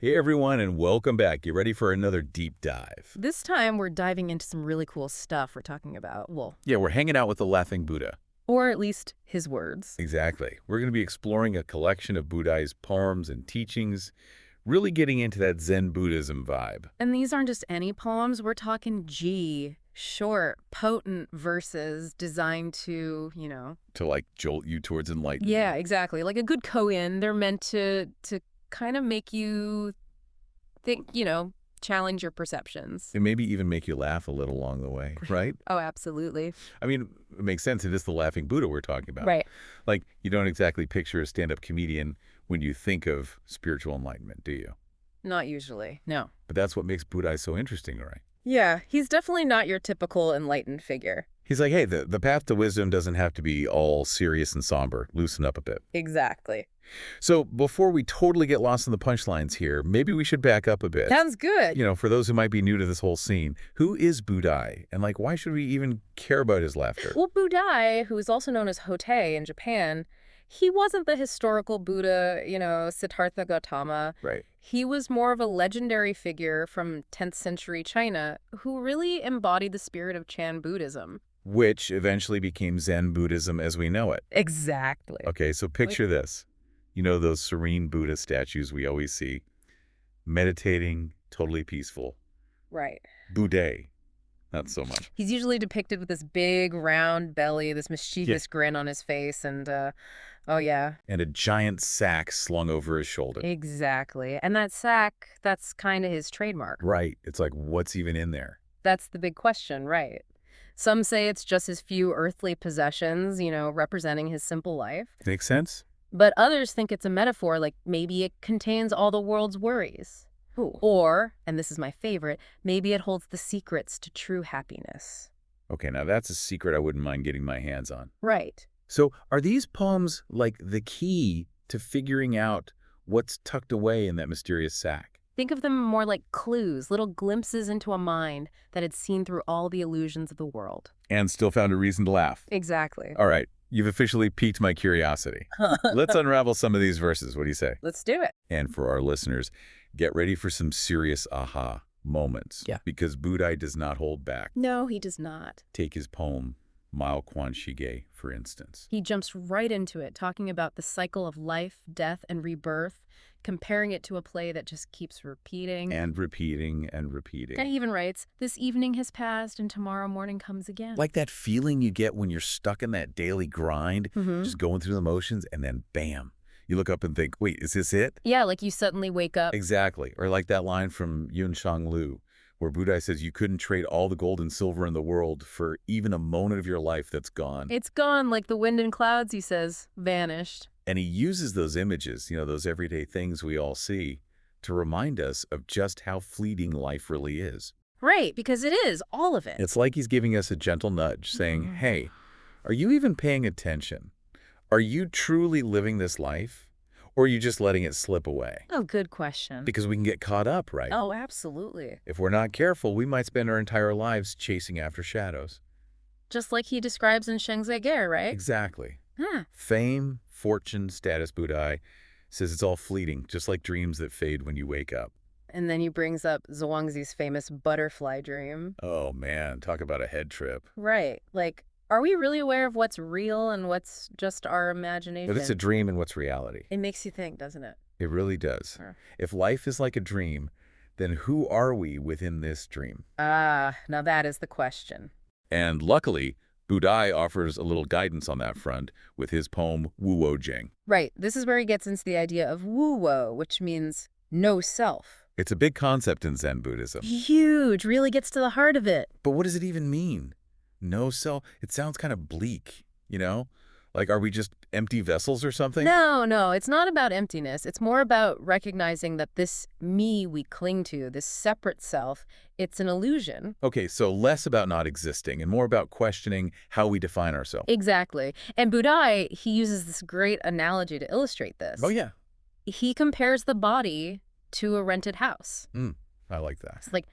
Hey everyone, and welcome back. You ready for another deep dive? This time, we're diving into some really cool stuff we're talking about. Well, Yeah, we're hanging out with the Laughing Buddha. or at least his words. Exactly. We're going to be exploring a collection of Budai's poems and teachings, really getting into that Zen Buddhism vibe. And these aren't just any poems. We're talking short, potent verses designed to, To like jolt you towards enlightenment. Yeah, exactly. Like a good koan. They're meant to kind of make you think, challenge your perceptions. And maybe even make you laugh a little along the way, right? Oh, absolutely. I mean, it makes sense. It is the Laughing Buddha we're talking about. Right. Like, you don't exactly picture a stand-up comedian when you think of spiritual enlightenment, do you? Not usually. No. But that's what makes Budai so interesting, right? Yeah, he's definitely not your typical enlightened figure. He's like, hey, the path to wisdom doesn't have to be all serious and somber. Loosen up a bit. Exactly. So before we totally get lost in the punchlines here, maybe we should back up a bit. Sounds good. For those who might be new to this whole scene, who is Budai? And why should we even care about his laughter? Well, Budai, who is also known as Hotei in Japan, he wasn't the historical Buddha, Siddhartha Gautama. Right. He was more of a legendary figure from 10th century China who really embodied the spirit of Chan Buddhism. Which eventually became Zen Buddhism as we know it. Exactly. Okay, so picture this. Those serene Buddha statues we always see. Meditating, totally peaceful. Right. Budai. Not so much. He's usually depicted with this big, round belly, this mischievous grin on his face, and, oh yeah. And a giant sack slung over his shoulder. Exactly. And that sack, that's kind of his trademark. Right. It's like, what's even in there? That's the big question, right? Some say it's just his few earthly possessions, representing his simple life. Makes sense? But others think it's a metaphor, like maybe it contains all the world's worries. Ooh. Or, and this is my favorite, maybe it holds the secrets to true happiness. Okay, now that's a secret I wouldn't mind getting my hands on. Right. So are these poems like the key to figuring out what's tucked away in that mysterious sack? Think of them more like clues, little glimpses into a mind that had seen through all the illusions of the world. And still found a reason to laugh. Exactly. All right, you've officially piqued my curiosity. Let's unravel some of these verses. What do you say? Let's do it. And for our listeners, get ready for some serious aha moments. Yeah. Because Budai does not hold back. No, he does not. Take his poem, Mao Quan Shige, for instance. He jumps right into it, talking about the cycle of life, death, and rebirth, comparing it to a play that just keeps repeating. And repeating and repeating. And he even writes, this evening has passed and tomorrow morning comes again. Like that feeling you get when you're stuck in that daily grind, just going through the motions, and then bam, you look up and think, wait, is this it? Yeah, like you suddenly wake up. Exactly. Or like that line from Yun Shang Lu, where Budai says you couldn't trade all the gold and silver in the world for even a moment of your life that's gone. It's gone like the wind and clouds, he says, vanished. And he uses those images, those everyday things we all see, to remind us of just how fleeting life really is. Right, because it is, all of it. It's like he's giving us a gentle nudge, saying, hey, are you even paying attention? Are you truly living this life? Or are you just letting it slip away? Oh, good question. Because we can get caught up, right? Oh, absolutely. If we're not careful, we might spend our entire lives chasing after shadows. Just like he describes in Shengzai, right? Exactly. Huh. Fame, fortune, status, Budai says it's all fleeting, just like dreams that fade when you wake up. And then he brings up Zhuangzi's famous butterfly dream. Oh man, talk about a head trip. Right. Like, are we really aware of what's real and what's just our imagination? But it's a dream and what's reality. It makes you think, doesn't it? It really does. Sure. If life is like a dream, then who are we within this dream? Ah, now that is the question. And luckily, Budai offers a little guidance on that front with his poem Wuwo Jing. Right. This is where he gets into the idea of Wuwo, which means no self. It's a big concept in Zen Buddhism. Huge. Really gets to the heart of it. But what does it even mean? No self? It sounds kind of bleak, Like, are we just empty vessels or something? No, it's not about emptiness. It's more about recognizing that this me we cling to, this separate self, it's an illusion. Okay, so less about not existing and more about questioning how we define ourselves. Exactly. And Budai, he uses this great analogy to illustrate this. Oh, yeah. He compares the body to a rented house. I like that. It's like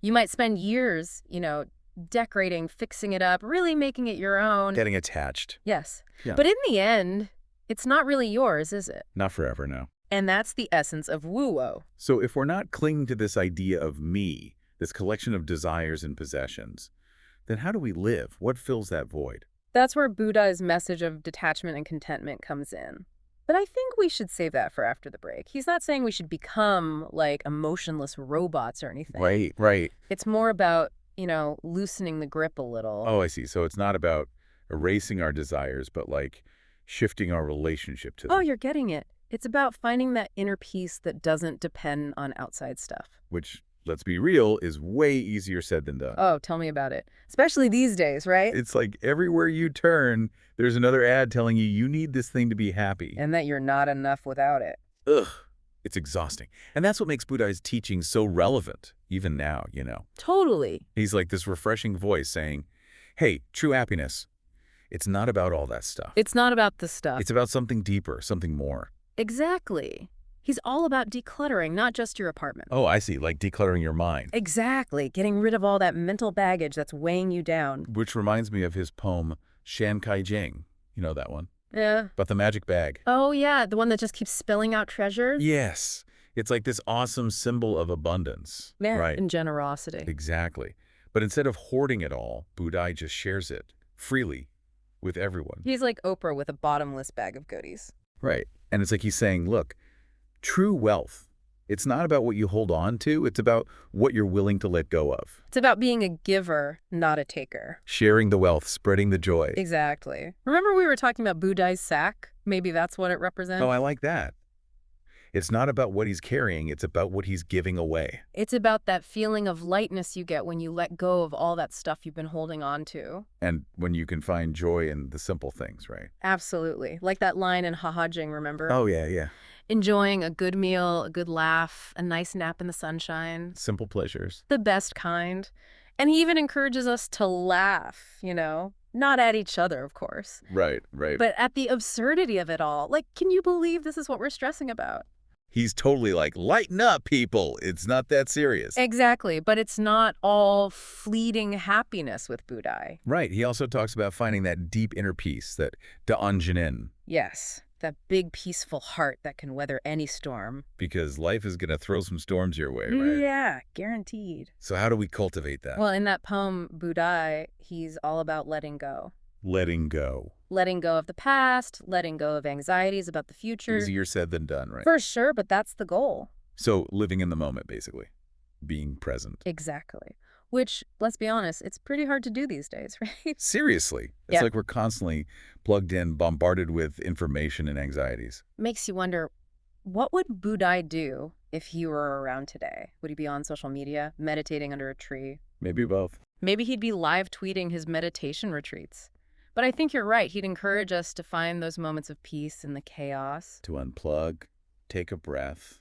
you might spend years, decorating, fixing it up, really making it your own. Getting attached. Yes. Yeah. But in the end, it's not really yours, is it? Not forever, no. And that's the essence of Wu-O. So if we're not clinging to this idea of me, this collection of desires and possessions, then how do we live? What fills that void? That's where Buddha's message of detachment and contentment comes in. But I think we should save that for after the break. He's not saying we should become like emotionless robots or anything. Right. It's more about, loosening the grip a little. Oh, I see. So it's not about erasing our desires, but like shifting our relationship to them. Oh, you're getting it. It's about finding that inner peace that doesn't depend on outside stuff. Which, let's be real, is way easier said than done. Oh, tell me about it. Especially these days, right? It's like everywhere you turn, there's another ad telling you need this thing to be happy. And that you're not enough without it. Ugh, it's exhausting. And that's what makes Budai's teaching so relevant, even now, Totally. He's like this refreshing voice saying, hey, true happiness, it's not about all that stuff. It's not about the stuff. It's about something deeper, something more. Exactly. He's all about decluttering, not just your apartment. Oh, I see, like decluttering your mind. Exactly. Getting rid of all that mental baggage that's weighing you down. Which reminds me of his poem, Shan Kai Jing. You know that one? Yeah. About the magic bag. Oh, yeah. The one that just keeps spilling out treasures? Yes. It's like this awesome symbol of abundance. Yeah, right. and generosity. Exactly. But instead of hoarding it all, Budai just shares it freely with everyone. He's like Oprah with a bottomless bag of goodies. Right. And it's like he's saying, look, true wealth, it's not about what you hold on to. It's about what you're willing to let go of. It's about being a giver, not a taker. Sharing the wealth, spreading the joy. Exactly. Remember we were talking about Budai's sack? Maybe that's what it represents? Oh, I like that. It's not about what he's carrying. It's about what he's giving away. It's about that feeling of lightness you get when you let go of all that stuff you've been holding on to. And when you can find joy in the simple things, right? Absolutely. Like that line in Ha-Ha-Jing, remember? Oh, yeah. Enjoying a good meal, a good laugh, a nice nap in the sunshine. Simple pleasures. The best kind. And he even encourages us to laugh, Not at each other, of course. Right. But at the absurdity of it all. Like, can you believe this is what we're stressing about? He's totally like, lighten up, people. It's not that serious. Exactly. But it's not all fleeting happiness with Budai. Right. He also talks about finding that deep inner peace, that da'anjinin. Yes. That big, peaceful heart that can weather any storm. Because life is going to throw some storms your way, right? Yeah, guaranteed. So how do we cultivate that? Well, in that poem, Budai, he's all about letting go. Letting go. Letting go of the past, letting go of anxieties about the future. Easier said than done, right? For sure, but that's the goal. So living in the moment, basically. Being present. Exactly. Which, let's be honest, it's pretty hard to do these days, right? Seriously. It's like we're constantly plugged in, bombarded with information and anxieties. Makes you wonder, what would Budai do if he were around today? Would he be on social media, meditating under a tree? Maybe both. Maybe he'd be live tweeting his meditation retreats. But I think you're right. He'd encourage us to find those moments of peace in the chaos. To unplug, take a breath,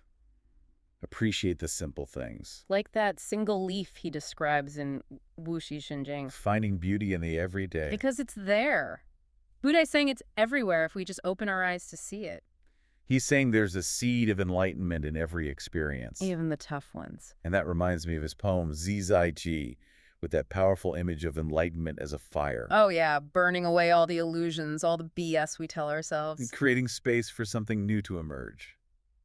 appreciate the simple things. Like that single leaf he describes in Wuxi Shenjing. Finding beauty in the everyday. Because it's there. Budai's saying it's everywhere if we just open our eyes to see it. He's saying there's a seed of enlightenment in every experience. Even the tough ones. And that reminds me of his poem, Zizai Ji, with that powerful image of enlightenment as a fire. Oh, yeah, burning away all the illusions, all the BS we tell ourselves. And creating space for something new to emerge.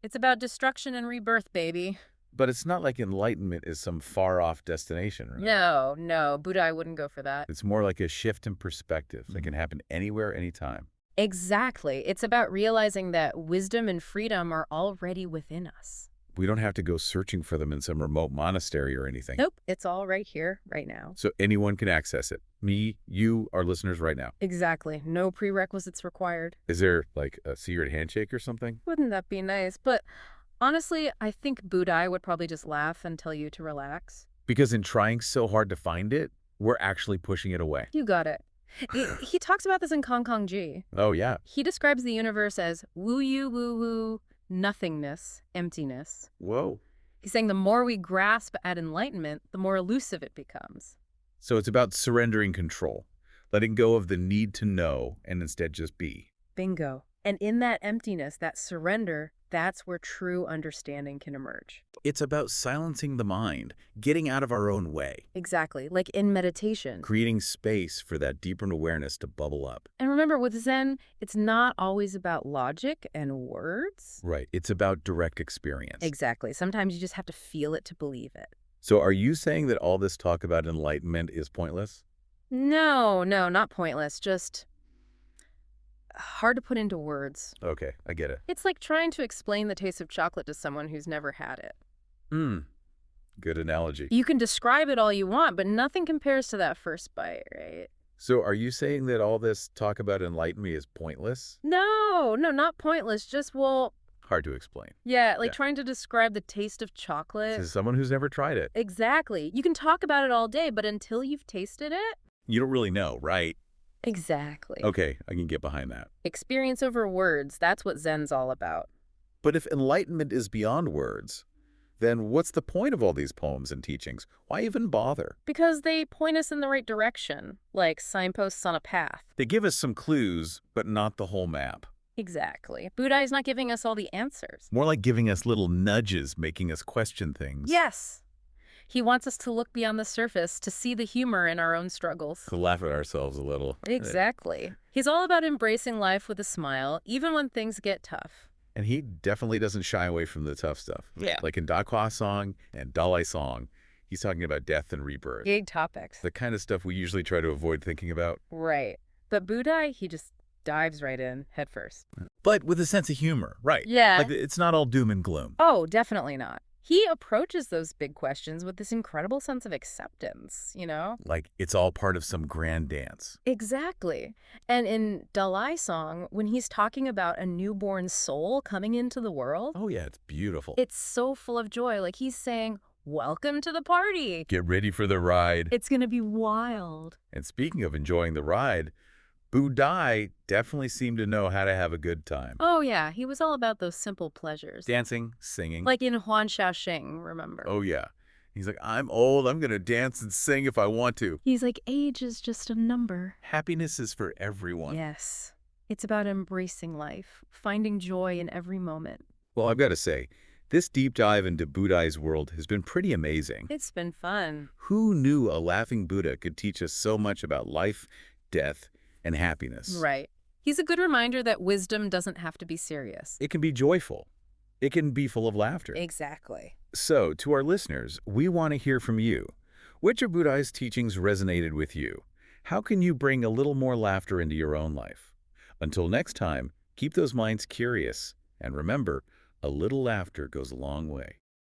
It's about destruction and rebirth, baby. But it's not like enlightenment is some far-off destination, right? No, Budai wouldn't go for that. It's more like a shift in perspective that can happen anywhere, anytime. Exactly. It's about realizing that wisdom and freedom are already within us. We don't have to go searching for them in some remote monastery or anything. Nope, it's all right here, right now. So anyone can access it. Me, you, our listeners right now. Exactly. No prerequisites required. Is there like a secret handshake or something? Wouldn't that be nice? But honestly, I think Budai would probably just laugh and tell you to relax. Because in trying so hard to find it, we're actually pushing it away. You got it. He talks about this in Kong Kong Ji. Oh, yeah. He describes the universe as woo-you, woo-woo, nothingness, emptiness. Whoa. He's saying the more we grasp at enlightenment, the more elusive it becomes. So it's about surrendering control, letting go of the need to know and instead just be. Bingo. And in that emptiness, that surrender, that's where true understanding can emerge. It's about silencing the mind, getting out of our own way, Exactly, like in meditation. creating space for that deeper awareness to bubble up. And remember, with Zen, it's not always about logic and words. Right. It's about direct experience. Exactly. Sometimes you just have to feel it to believe it. So are you saying that all this talk about enlightenment is pointless? No, not pointless, just hard to put into words. Okay, I get it. It's like trying to explain the taste of chocolate to someone who's never had it. Good analogy. You can describe it all you want, but nothing compares to that first bite, right? So are you saying that all this talk about enlightenment is pointless? No, not pointless, just, well, Hard to explain. yeah, like Yeah. trying to describe the taste of chocolate. This is someone who's never tried it. Exactly. You can talk about it all day, but until you've tasted it. You don't really know, right? Exactly. Okay, I can get behind that. Experience over words, that's what Zen's all about. But if enlightenment is beyond words, then what's the point of all these poems and teachings? Why even bother? Because they point us in the right direction, like signposts on a path. They give us some clues, but not the whole map. Exactly. Buddha is not giving us all the answers. More like giving us little nudges, making us question things. Yes. He wants us to look beyond the surface, to see the humor in our own struggles. To laugh at ourselves a little. Exactly. He's all about embracing life with a smile, even when things get tough. And he definitely doesn't shy away from the tough stuff. Yeah. Like in Dakwa Song and Dalai Song, he's talking about death and rebirth. Big topics. The kind of stuff we usually try to avoid thinking about. Right. But Budai, he just dives right in, head first. But with a sense of humor, right? Yeah. Like it's not all doom and gloom. Oh, definitely not. He approaches those big questions with this incredible sense of acceptance, you know? Like it's all part of some grand dance. Exactly. And in Dalai Song, when he's talking about a newborn soul coming into the world, Oh yeah, it's beautiful. it's so full of joy. Like he's saying, welcome to the party. Get ready for the ride. It's going to be wild. And speaking of enjoying the ride, Budai definitely seemed to know how to have a good time. Oh, yeah. He was all about those simple pleasures. Dancing, singing. Like in Huan Shaoxing, remember? Oh yeah. He's like, I'm old, I'm gonna dance and sing if I want to. He's like, age is just a number. Happiness is for everyone. Yes. It's about embracing life, finding joy in every moment. Well, I've got to say, this deep dive into Budai's world has been pretty amazing. It's been fun. Who knew a laughing Buddha could teach us so much about life, death, and happiness? Right. He's a good reminder that wisdom doesn't have to be serious. It can be joyful. It can be full of laughter. Exactly. So, to our listeners, we want to hear from you. Which of Budai's teachings resonated with you? How can you bring a little more laughter into your own life? Until next time, keep those minds curious. And remember, a little laughter goes a long way.